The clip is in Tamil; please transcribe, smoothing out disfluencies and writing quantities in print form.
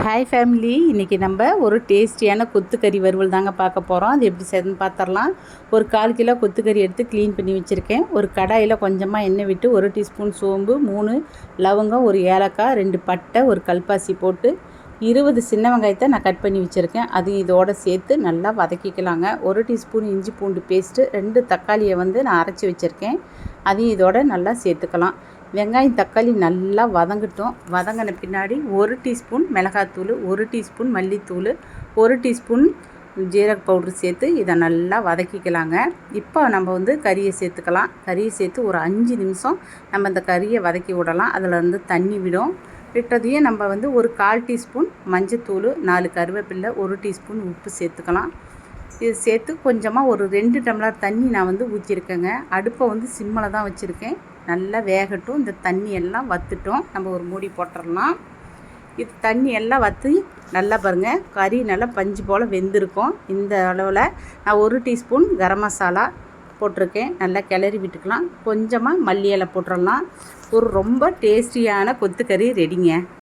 ஹாய் ஃபேமிலி, இன்றைக்கி நம்ம ஒரு டேஸ்டியான கொத்துக்கறி வறுவல் தாங்க பார்க்க போகிறோம். அது எப்படி செய்யணும்னு பார்த்துடலாம். ஒரு 1/4 கிலோ கொத்துக்கறி எடுத்து க்ளீன் பண்ணி வச்சுருக்கேன். ஒரு கடாயில் கொஞ்சமாக எண்ணெய் விட்டு 1 டீஸ்பூன் சோம்பு, 3 லவங்கம், 1 ஏலக்காய், 2 பட்டை, 1 கல்பாசி போட்டு 20 சின்ன வெங்காயத்தை நான் கட் பண்ணி வச்சுருக்கேன். அது இதோடு சேர்த்து நல்லா வதக்கிக்கலாங்க. 1 டீஸ்பூன் இஞ்சி பூண்டு பேஸ்ட்டு, 2 தக்காளியை நான் அரைச்சி வச்சுருக்கேன். அதையும் இதோடு நல்லா சேர்த்துக்கலாம். வெங்காயம் தக்காளி நல்லா வதங்கட்டும். வதங்கின பின்னாடி 1 டீஸ்பூன் மிளகாத்தூள், 1 டீஸ்பூன் மல்லித்தூள், 1 டீஸ்பூன் ஜீரக பவுட்ரு சேர்த்து இதை நல்லா வதக்கிக்கலாங்க. இப்போ நம்ம கறியை சேர்த்துக்கலாம். கறியை சேர்த்து ஒரு 5 நிமிஷம் நம்ம இந்த கறியை வதக்கி விடலாம். அதில் தண்ணி விடும். விட்டதையும் நம்ம ஒரு 1/4 டீஸ்பூன் மஞ்சத்தூள், 4 கருவேப்பிலை, 1 டீஸ்பூன் உப்பு சேர்த்துக்கலாம். இது சேர்த்து கொஞ்சமாக ஒரு 2 டம்ளர் தண்ணி நான் ஊற்றிருக்கேங்க. அடுப்பை சிம்மில் தான் வச்சுருக்கேன். நல்லா வேகட்டும். இந்த தண்ணி எல்லாம் வற்றுட்டும். நம்ம ஒரு மூடி போட்டுடலாம். இது தண்ணி எல்லாம் வற்றி நல்லா பாருங்கள், கறி நல்லா பஞ்சு போல் வெந்திருக்கும். இந்த அளவில் நான் 1 டீஸ்பூன் கரம் மசாலா போட்டிருக்கேன். நல்லா கிளறி விட்டுக்கலாம். கொஞ்சமாக மல்லி இலை போட்டுடலாம். ஒரு ரொம்ப டேஸ்டியான கொத்துக்கறி ரெடிங்க.